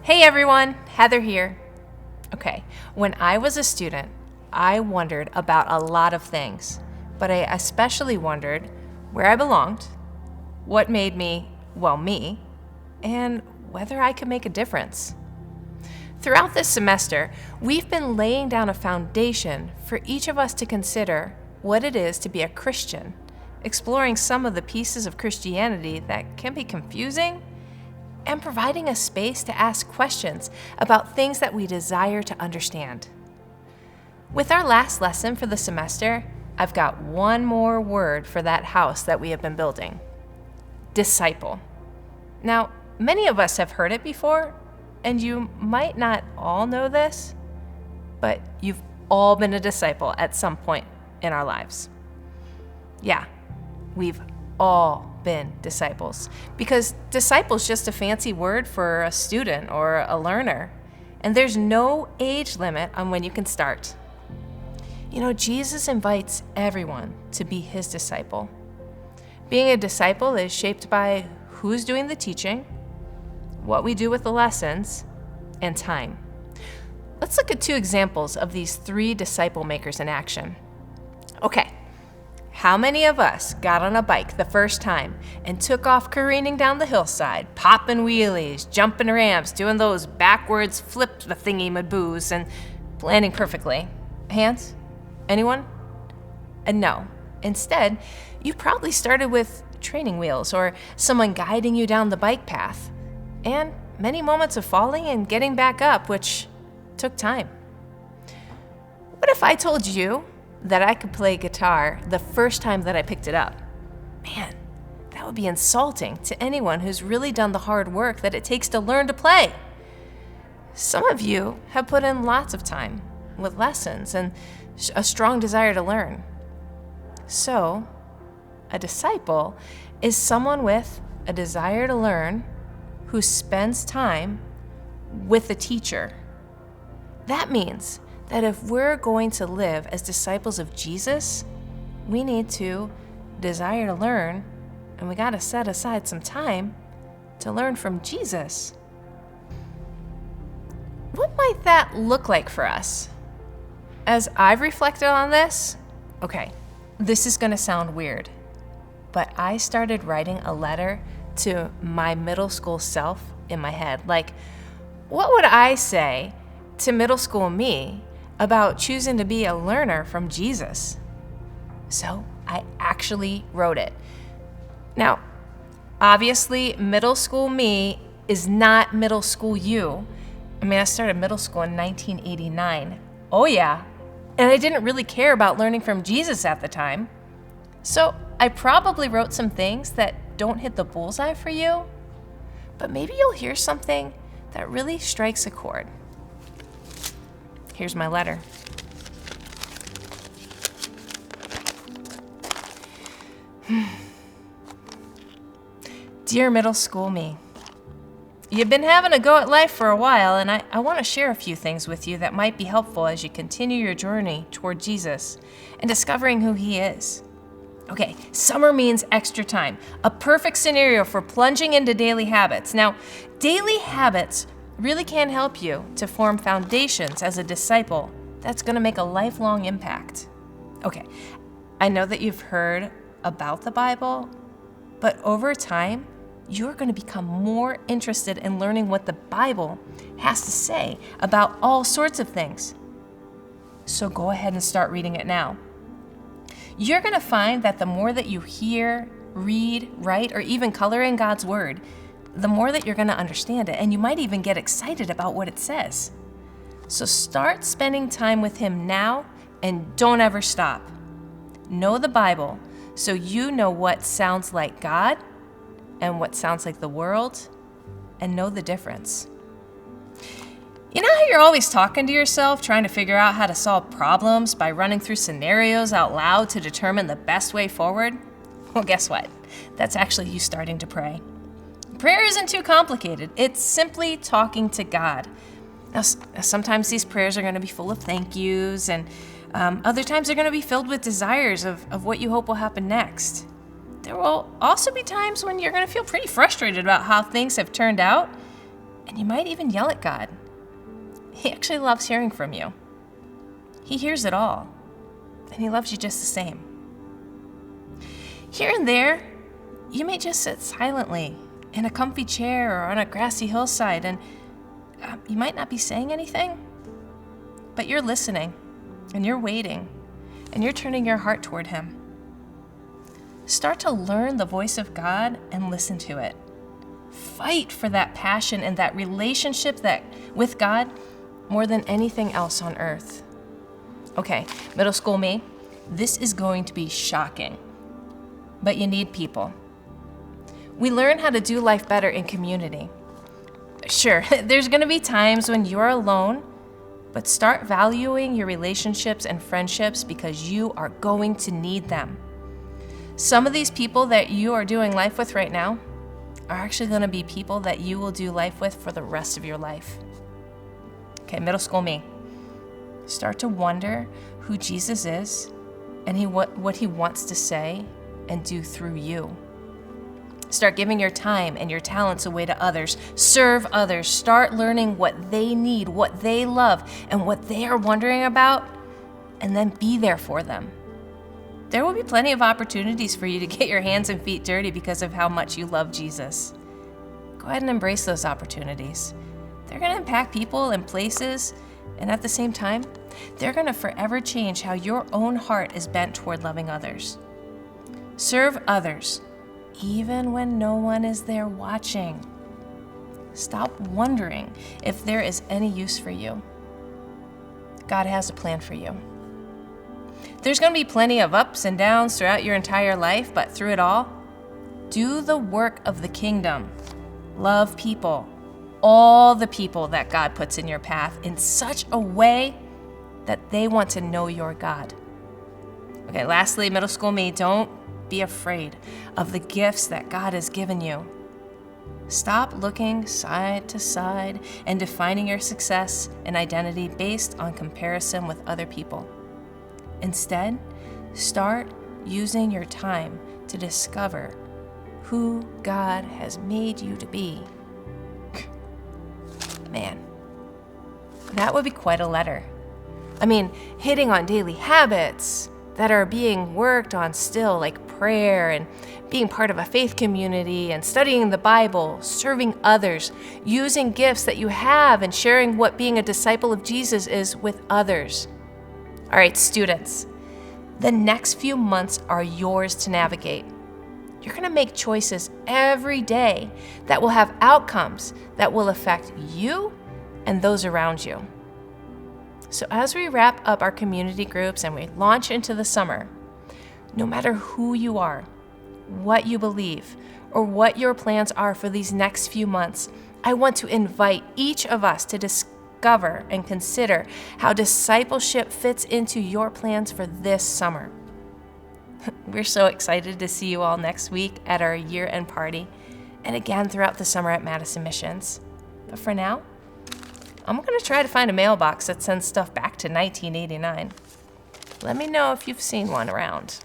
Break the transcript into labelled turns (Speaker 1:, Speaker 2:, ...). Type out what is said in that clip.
Speaker 1: Hey everyone, Heather here. Okay, when I was a student, I wondered about a lot of things, but I especially wondered where I belonged, what made me, me, and whether I could make a difference. Throughout this semester, we've been laying down a foundation for each of us to consider what it is to be a Christian, exploring some of the pieces of Christianity that can be confusing, and providing a space to ask questions about things that we desire to understand. With our last lesson for the semester, I've got one more word for that house that we have been building: disciple. Now, many of us have heard it before, and you might not all know this, but you've all been a disciple at some point in our lives. Yeah, we've all been disciples, because disciple's just a fancy word for a student or a learner, and there's no age limit on when you can start. You know, Jesus invites everyone to be his disciple. Being a disciple is shaped by who's doing the teaching, what we do with the lessons, and time. Let's look at two examples of these three disciple makers in action. Okay. How many of us got on a bike the first time and took off careening down the hillside, popping wheelies, jumping ramps, doing those backwards flip the thingy-maboos, and landing perfectly? Hands? Anyone? And no. Instead, you probably started with training wheels or someone guiding you down the bike path, and many moments of falling and getting back up, which took time. What if I told you that I could play guitar the first time that I picked it up? Man, that would be insulting to anyone who's really done the hard work that it takes to learn to play. Some of you have put in lots of time with lessons and a strong desire to learn. So, a disciple is someone with a desire to learn who spends time with a teacher. That means that if we're going to live as disciples of Jesus, we need to desire to learn, and we got to set aside some time to learn from Jesus. What might that look like for us? As I've reflected on this, okay, this is going to sound weird, but I started writing a letter to my middle school self in my head. Like, what would I say to middle school me about choosing to be a learner from Jesus? So I actually wrote it. Now, obviously, middle school me is not middle school you. I mean, I started middle school in 1989. Oh yeah. And I didn't really care about learning from Jesus at the time. So I probably wrote some things that don't hit the bullseye for you, but maybe you'll hear something that really strikes a chord. Here's my letter. Dear middle school me, you've been having a go at life for a while, and I want to share a few things with you that might be helpful as you continue your journey toward Jesus and discovering who he is. Okay, summer means extra time, a perfect scenario for plunging into daily habits. Now, daily habits really can help you to form foundations as a disciple that's going to make a lifelong impact. Okay, I know that you've heard about the Bible, but over time, you're going to become more interested in learning what the Bible has to say about all sorts of things. So go ahead and start reading it now. You're going to find that the more that you hear, read, write, or even color in God's Word, the more that you're going to understand it, and you might even get excited about what it says. So start spending time with him now, and don't ever stop. Know the Bible so you know what sounds like God and what sounds like the world, and know the difference. You know how you're always talking to yourself, trying to figure out how to solve problems by running through scenarios out loud to determine the best way forward? Well, guess what? That's actually you starting to pray. Prayer isn't too complicated. It's simply talking to God. Now, sometimes these prayers are going to be full of thank yous, and other times they're going to be filled with desires of what you hope will happen next. There will also be times when you're going to feel pretty frustrated about how things have turned out, And you might even yell at God. He actually loves hearing from you. He hears it all, and he loves you just the same. Here and there, you may just sit silently in a comfy chair or on a grassy hillside, and you might not be saying anything, but you're listening, and you're waiting, and you're turning your heart toward him. Start to learn the voice of God and listen to it. Fight for that passion and that relationship with God more than anything else on earth. Okay, middle school me, this is going to be shocking, but you need people. We learn how to do life better in community. Sure, there's going to be times when you're alone, but start valuing your relationships and friendships because you are going to need them. Some of these people that you are doing life with right now are actually going to be people that you will do life with for the rest of your life. Okay, middle school me. Start to wonder who Jesus is and what he wants to say and do through you. Start giving your time and your talents away to others. Serve others. Start learning what they need, what they love, and what they are wondering about, and then be there for them. There will be plenty of opportunities for you to get your hands and feet dirty because of how much you love Jesus. Go ahead and embrace those opportunities. They're going to impact people and places, and at the same time, they're going to forever change how your own heart is bent toward loving others. Serve others, even when no one is there watching. Stop wondering if there is any use for you. God has a plan for you. There's going to be plenty of ups and downs throughout your entire life, but through it all, do the work of the kingdom. Love people, all the people that God puts in your path in such a way that they want to know your God. Okay, lastly, middle school me, don't be afraid of the gifts that God has given you. Stop looking side to side and defining your success and identity based on comparison with other people. Instead, start using your time to discover who God has made you to be. Man, that would be quite a letter. I mean, hitting on daily habits that are being worked on still, like prayer and being part of a faith community and studying the Bible, serving others, using gifts that you have and sharing what being a disciple of Jesus is with others. All right, students, the next few months are yours to navigate. You're going to make choices every day that will have outcomes that will affect you and those around you. So as we wrap up our community groups and we launch into the summer, no matter who you are, what you believe, or what your plans are for these next few months, I want to invite each of us to discover and consider how discipleship fits into your plans for this summer. We're so excited to see you all next week at our year-end party and again throughout the summer at Madison Missions. But for now, I'm going to try to find a mailbox that sends stuff back to 1989. Let me know if you've seen one around.